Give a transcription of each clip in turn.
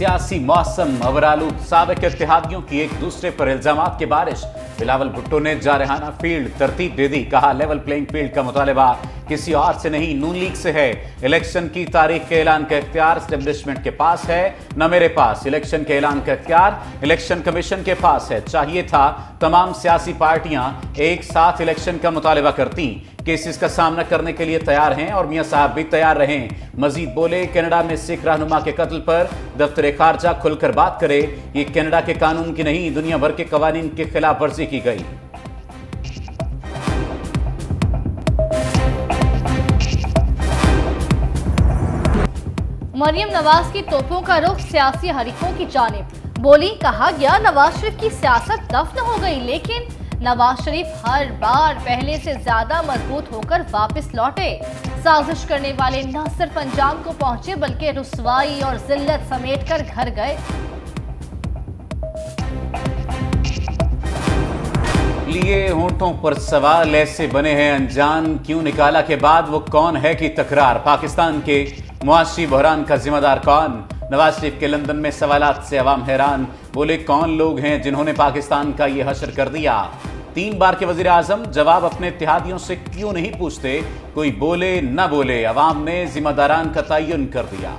सियासी मौसम अवरालूद साबिक इत्तेहादियों की एक दूसरे पर इल्जामात की बारिश। बिलावल भुट्टो ने जारहाना फील्ड तरतीब दे दी, कहा लेवल प्लेइंग फील्ड का मुतालिबा किसी और से नहीं नून लीग से है। इलेक्शन की तारीख के ऐलान का इख्तियार एस्टेब्लिशमेंट के पास है, न मेरे पास। इलेक्शन के ऐलान का इख्तियार इलेक्शन कमीशन के पास है। चाहिए था तमाम सियासी पार्टियां एक साथ इलेक्शन का मुतालिबा करती। केसेस का सामना करने के लिए तैयार हैं और मियां साहब भी तैयार रहें। मजीद बोले, कनाडा में सिख रहनुमा के कत्ल पर दफ्तर खारजा खुलकर बात करे। ये कनाडा के कानून की नहीं, दुनिया भर के कवानीन की खिलाफ वर्जी की गई। मरियम नवाज की तोपों का रुख सियासी हरीफों की जानिब। बोली, कहा गया नवाज शरीफ की सियासत दफन हो गई, लेकिन नवाज शरीफ हर बार पहले से ज्यादा मजबूत होकर वापस लौटे। साजिश करने वाले न सिर्फ अंजाम को पहुंचे बल्कि रुसवाई और जिल्लत समेट कर घर गए। लिए होंठों पर सवाल ऐसे बने हैं अनजान, क्यों निकाला के बाद वो कौन है की तकरार। पाकिस्तान के मुआशी बहरान का जिम्मेदार कौन। नवाज शरीफ के लंदन में सवालात से अवाम हैरान। बोले, कौन लोग हैं जिन्होंने पाकिस्तान का ये हशर कर दिया। 3 बार के वजीर आजम जवाब अपने इत्तेहादियों से क्यों नहीं पूछते। कोई बोले न बोले, अवाम ने जिम्मेदारान का तयन कर दिया।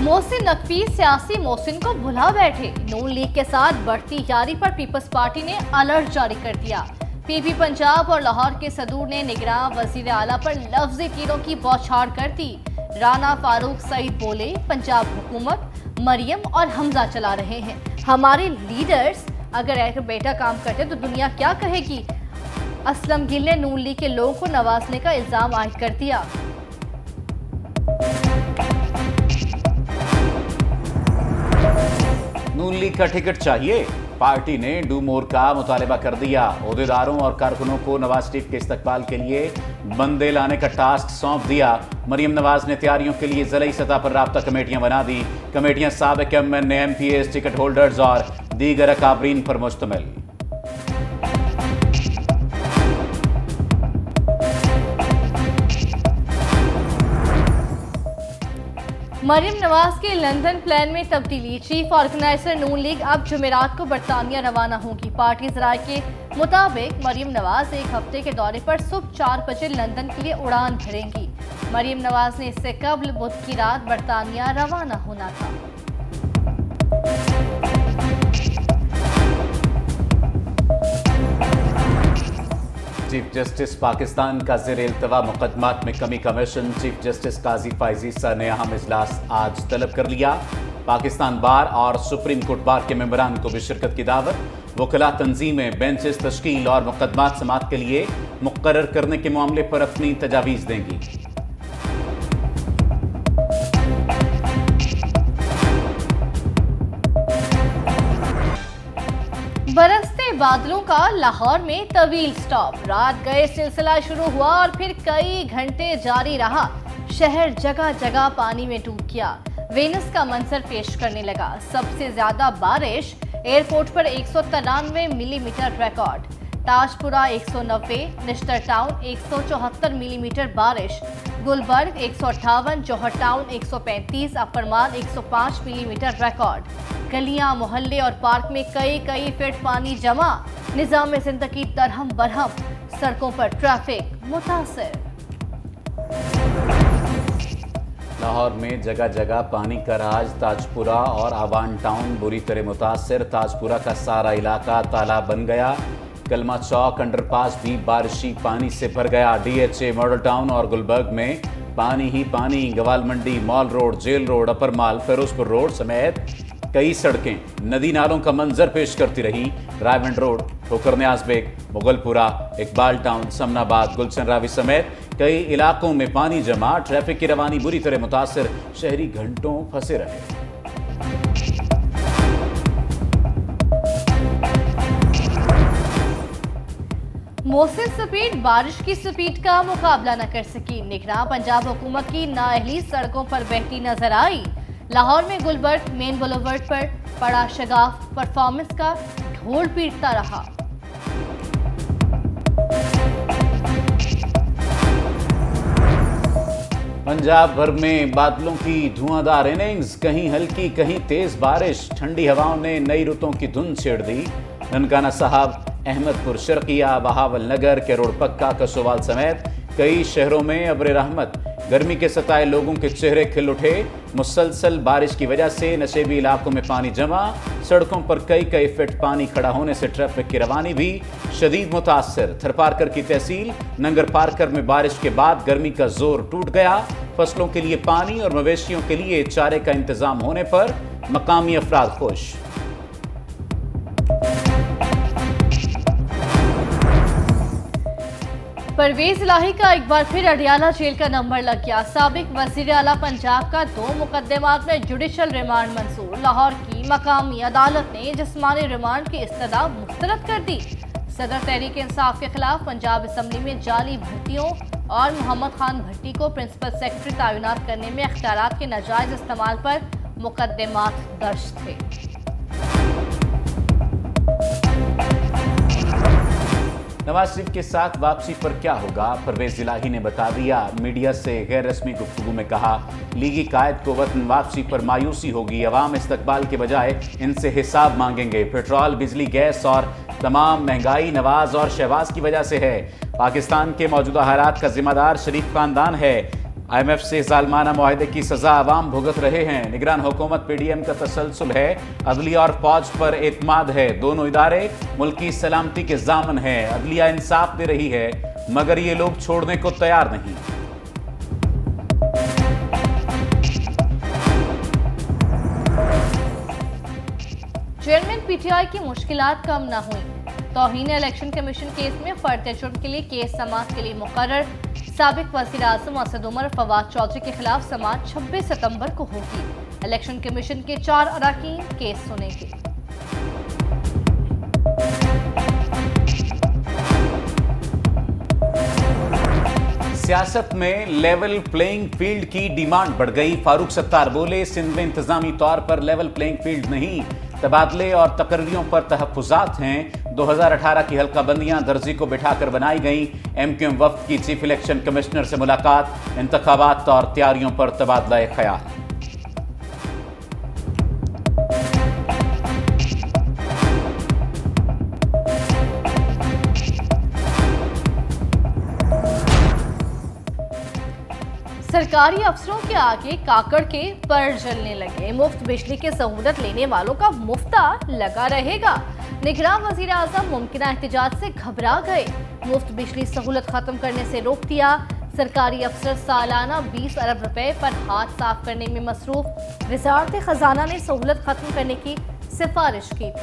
मोहसिन नकवी सियासी मोहसिन को भुला बैठे। नून लीग के साथ बढ़ती यारी पर पीपल्स पार्टी ने अलर्ट जारी कर दिया। पीपी पंजाब और लाहौर के सदूर ने निगरान वजीर आला पर लफ्जी तीरों की बौछार कर दी। राना फारूक सईद बोले, पंजाब हुकूमत मरियम और हमजा चला रहे हैं। हमारे लीडर्स अगर एक बेटा काम करते तो दुनिया क्या कहेगी। असलम गिल ने नून लीग के लोगों को नवाजने का इल्जाम आयद कर दिया। नून लीग का टिकट चाहिए। पार्टी ने डू मोर का मुतालिबा कर दिया। ओहदेदारों और कारकुनों को नवाज शरीफ के इस्तकबाल के लिए बंदे लाने का टास्क सौंप दिया। मरियम नवाज ने तैयारियों के लिए ज़िला सतह पर राब्ता कमेटियां बना दी। कमेटियां साबिक MNA MPs, टिकट होल्डर्स और दीगर अकाबरीन पर मुश्तमिल। मरियम नवाज के लंदन प्लान में तब्दीली। चीफ ऑर्गेनाइजर नून लीग अब जुमेरात को बरतानिया रवाना होगी। पार्टी ज़राए के मुताबिक मरियम नवाज एक हफ्ते के दौरे पर सुबह 4 बजे लंदन के लिए उड़ान भरेंगी। मरियम नवाज ने इससे कबल बुध की रात बरतानिया रवाना होना था। चीफ जस्टिस पाकिस्तान का ज़ेर-ए-इल्तवा मुकदमात में कमी का मिशन। चीफ जस्टिस काजी फाइज ईसा ने अहम इजलास आज तलब कर लिया। पाकिस्तान बार और सुप्रीम कोर्ट बार के मेंबरान को भी शिरकत की दावत। वकला तंजीमें बेंचेस तश्कील और मुकदमात समाअत के लिए मुकर्रर करने के मामले पर अपनी तजावीज़ देंगी। बरसते बादलों का लाहौर में तवील स्टॉप। रात गए सिलसिला शुरू हुआ और फिर कई घंटे जारी रहा। शहर जगह जगह पानी में डूब गया। वेनस का मंजर पेश करने लगा। सबसे ज्यादा बारिश एयरपोर्ट पर 193 millimetre record. Tajpura 190, Nishtar town 174 millimetre बारिश। गुलबर्ग 158, जौहर टाउन 135, अफरमान 105 मिलीमीटर रिकॉर्ड। गलियां, मोहल्ले और पार्क में कई फीट पानी जमा। निजाम जिंदगी दरहम बरहम। सड़कों पर ट्रैफिक मुतासिर। लाहौर में जगह जगह पानी का राज। ताजपुरा और आवान टाउन बुरी तरह मुतासिर। ताजपुरा का सारा इलाका तालाब बन गया। कलमा चौक अंडरपास भी बारिशी पानी से भर गया। DHA मॉडल टाउन और गुलबर्ग में पानी ही पानी। गवाल मंडी, मॉल रोड, जेल रोड, अपर माल, फिरोजपुर रोड समेत कई सड़कें नदी नालों का मंजर पेश करती रही। रायवंड रोड, ठोकर न्याज बेग, मुगलपुरा, इकबाल टाउन, समनाबाद, गुलशन रावी समेत कई इलाकों में पानी जमा। ट्रैफिक की रवानी बुरी तरह मुतासिर। शहरी घंटों फंसे रहे। मोहसिन स्पीड बारिश की स्पीड का मुकाबला न कर सकी। निगरान पंजाब हुकूमत की नाअहली सड़कों पर बहती नजर आई। लाहौर में गुलबर्ग मेन बुलेवर्ड पर पड़ा शगाफ परफॉर्मेंस का ढोल पीटता रहा। पंजाब भर में बादलों की धुआंधार इनिंग्स, कहीं हल्की कहीं तेज बारिश, ठंडी हवाओं ने नई रुतों की धुन छेड़ दी। ननकाना साहब, अहमदपुर शर्किया, बहावल नगर, केरोड़ पक्का, कसोवाल समेत कई शहरों में अब्र रहमत। गर्मी के सताए लोगों के चेहरे खिल उठे। मुसलसल बारिश की वजह से नशेबी इलाकों में पानी जमा, सड़कों पर कई फीट पानी खड़ा होने से ट्रैफिक की रवानी भी शदीद मुतासर। थरपारकर की तहसील नंगर पारकर में बारिश के बाद गर्मी का जोर टूट गया। फसलों के लिए पानी और मवेशियों के लिए चारे का इंतजाम होने पर मकामी अफराद खुश। परवेज इलाही का एक बार फिर अडियाला जेल का नंबर लग गया। साबिक वजीर आला पंजाब का 2 मुकदमात में जुडिशल रिमांड मंजूर। लाहौर की मकामी अदालत ने जिस्मानी रिमांड की इस्तदा मुस्तरद कर दी। सदर तहरीक इंसाफ के खिलाफ पंजाब असम्बली में जाली भर्तियों और मोहम्मद खान भट्टी को प्रिंसिपल सेक्रेटरी तैनात करने में इख्तियारात के नाजायज इस्तेमाल पर मुकदमात दर्ज थे। नवाज शरीफ के साथ वापसी पर क्या होगा, परवेज इलाही ने बता दिया। मीडिया से गैर रस्मी गुफ्तगू में कहा, लीगी कायद को वतन वापसी पर मायूसी होगी। अवाम इस्तकबाल के बजाय इनसे हिसाब मांगेंगे। पेट्रोल, बिजली, गैस और तमाम महंगाई नवाज और शहबाज की वजह से है। पाकिस्तान के मौजूदा हालात का जिम्मेदार शरीफ खानदान है। IMF से जालमाना मुआहदे की सजा अवाम भुगत रहे हैं। निगरान हुकूमत PDM का तसलसल है। अदलिया और फौज पर एतमाद है। दोनों इदारे मुल्की सलामती के जामन है। अदलिया इंसाफ दे रही है मगर ये लोग छोड़ने को तैयार नहीं। चेयरमैन PTI की मुश्किलात कम न हुई। तौहीन इलेक्शन कमीशन केस में फर्द जुर्म के लिए केस समाअत के लिए मुकर्रर। साबिक वज़ीर आज़म असद उमर फवाद चौधरी के खिलाफ समाअत 26 सितंबर को होगी। इलेक्शन कमीशन के 4 अरकान केस सुनेंगे। सियासत में लेवल प्लेइंग फील्ड की डिमांड बढ़ गई। फारूक सत्तार बोले, सिंध में इंतजामी तौर पर लेवल प्लेइंग फील्ड नहीं, तबादले और तकर्रियों पर तहफ़्फ़ुज़ात हैं। 2018 की हल्का बंदियां दर्जी को बिठाकर बनाई गई। MQM वफ्द की चीफ इलेक्शन कमिश्नर से मुलाकात, इंतखाबात और तैयारियों पर तबादला ख्याल। सरकारी अफसरों के आगे काकड़ के पर जलने लगे। मुफ्त बिजली की सहूलत लेने वालों का मुफ्ता लगा रहेगा। निगरान वजीर आजम मुमकिन एहतजाज से घबरा गए। मुफ्त बिजली सहूलत खत्म करने से रोक दिया। सरकारी अफसर सालाना 20 अरब रुपए पर हाथ साफ करने में मसरूफ। वजारत खजाना ने सहूलत खत्म करने की सिफारिश की।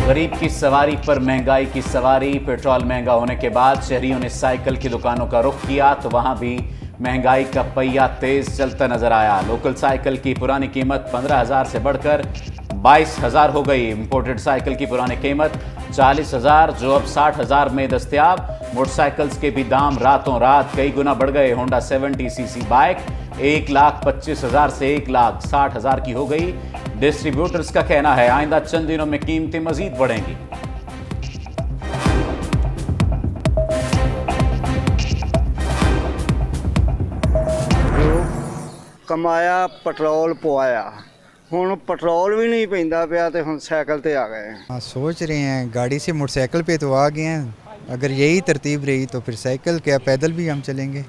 गरीब की सवारी पर महंगाई की सवारी। पेट्रोल महंगा होने के बाद शहरियों ने साइकिल की दुकानों का रुख किया तो वहां भी महंगाई का पहिया तेज चलता नजर आया। लोकल साइकिल की पुरानी कीमत 15,000 से बढ़कर 22,000 हो गई। इंपोर्टेड साइकिल की पुरानी कीमत 40,000 जो अब 60,000 में दस्तयाब। मोटरसाइकिल्स के भी दाम रातों रात कई गुना बढ़ गए। होंडा 70cc बाइक 1,25,000 से 1,60,000 की हो गई। डिस्ट्रीब्यूटर्स का कहना है आइंदा चंद दिनों में कीमतें मजीद बढ़ेंगी। कमाया पेट्रोल पवाया, हुण पेट्रोल भी नहीं पैंदा पिया ते हुण साइकिल ते आ गए। हाँ, सोच रहे हैं गाड़ी से मोटरसाइकिल पे तो आ गए हैं। अगर यही तरतीब रही तो फिर साइकिल क्या पैदल भी हम चलेंगे।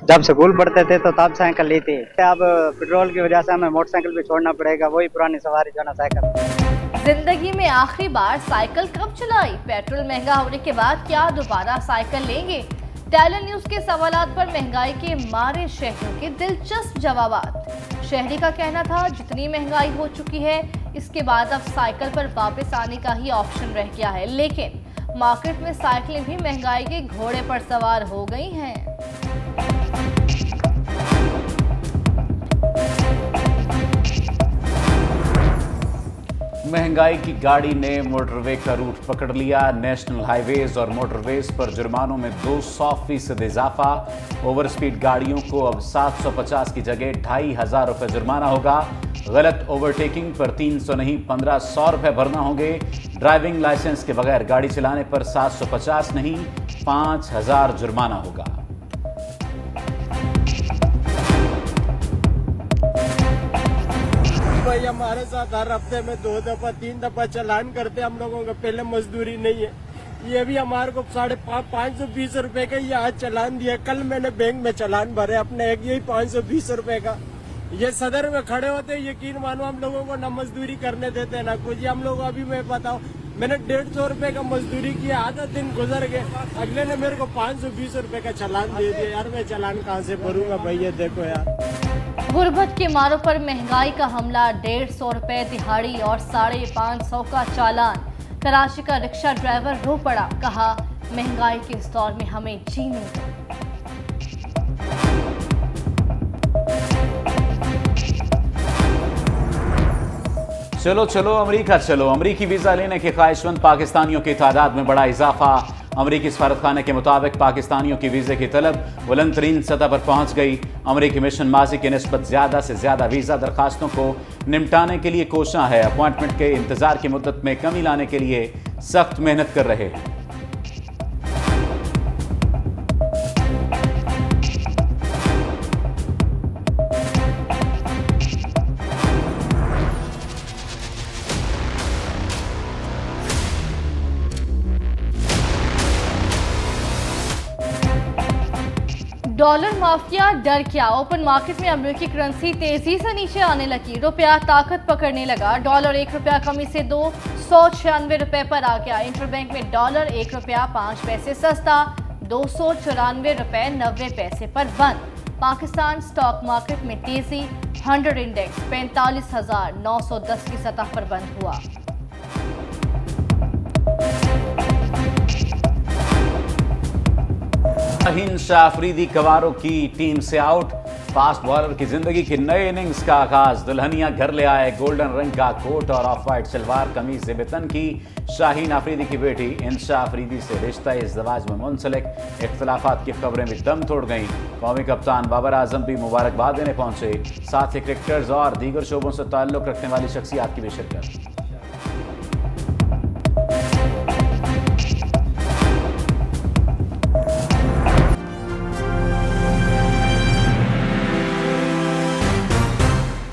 जब स्कूल पढ़ते थे तो तब साइकिल ली थी। अब पेट्रोल की वजह से हमें मोटरसाइकिल पे छोड़ना पड़ेगा। वही पुरानी सवारी जो ना साइकिल। जिंदगी में आखिरी बार साइकिल कब चलाई? पेट्रोल महंगा होने के बाद क्या दोबारा साइकिल लेंगे? टैलेंट न्यूज के सवालात पर महंगाई के मारे शहरियों के दिलचस्प जवाबात। शहरी का कहना था जितनी महंगाई हो चुकी है इसके बाद अब साइकिल पर वापस आने का ही ऑप्शन रह गया है, लेकिन मार्केट में साइकिलें भी महंगाई के घोड़े पर सवार हो गई हैं। महंगाई की गाड़ी ने मोटरवे का रूट पकड़ लिया। नेशनल हाईवेज और मोटरवेज पर जुर्मानों में 200% इजाफा। ओवर स्पीड गाड़ियों को अब 750 की जगह 2,500 रुपये जुर्माना होगा। गलत ओवरटेकिंग पर 300 नहीं 1500 रुपए भरना होंगे। ड्राइविंग लाइसेंस के बगैर गाड़ी चलाने पर 750 नहीं 5000 जुर्माना होगा। भाई हमारे साथ हर हफ्ते में 2 दफा 3 दफा चालान करते, हम लोगों का पहले मजदूरी नहीं है। ये भी हमारे को 520 रुपए का ये आज चालान दिया। कल मैंने बैंक में चालान भरे अपने एक, यही 520 रुपए का। ये सदर में खड़े होते, यकीन मानो हम लोगों को ना मजदूरी करने देते ना कुछ। हम लोग अभी मैं बताऊं, मैंने 150 रुपए का मजदूरी किया, आधा दिन गुजर गए, अगले ने मेरे को 520 रुपए का चालान दे दिया। यार मैं चालान कहाँ से भरूंगा भाई, ये देखो यार। गुर्बत के मारों पर महंगाई का हमला, 150 रुपए दिहाड़ी और 550 का चालान। कराची का रिक्शा ड्राइवर रो पड़ा, कहा महंगाई के इस दौर में हमें जीने दो। चलो चलो अमेरिका चलो। अमेरिकी वीजा लेने के ख्वाहिशमंद पाकिस्तानियों की तादाद में बड़ा इजाफा। अमेरिकी सफारतखाने के मुताबिक पाकिस्तानियों की वीजे की तलब बुलंद तरीन सतह पर पहुंच गई। अमेरिकी मिशन माजी की निस्बत ज्यादा से ज्यादा वीजा दरखास्तों को निपटाने के लिए कोशां है। अपॉइंटमेंट के इंतजार की मुद्दत में कमी लाने के लिए सख्त मेहनत कर रहे हैं। डॉलर माफिया डर क्या, ओपन मार्केट में अमेरिकी करेंसी तेजी से नीचे आने लगी। रुपया ताकत पकड़ने लगा। डॉलर 1 रुपया कमी से 296 रुपए पर आ गया। इंटरबैंक में डॉलर 1 रुपया 5 पैसे सस्ता 294 रुपए 90 पैसे पर बंद। पाकिस्तान स्टॉक मार्केट में तेजी, 100 इंडेक्स 45,910 की सतह पर बंद हुआ। शाहीन शाह अफरीदी कवारों की टीम से आउट। फास्ट बॉलर की जिंदगी के नए इनिंग्स का आगाज। दुल्हनिया घर ले आए गोल्डन रंग का कोट और ऑफ वाइट सलवार कमीज ज़ेबतन की। शाहीन अफरीदी की बेटी इंशा अफरीदी से रिश्ता इज़्दिवाज में मुंसलिक इख्तिलाफात की खबरें भी दम तोड़ गईं। कौमी कप्तान बाबर आजम भी मुबारकबाद देने पहुंचे। साथ ही क्रिकेटर्स और दीगर शोबों से ताल्लुक़ रखने वाली शख्सियात की भी शिरकत।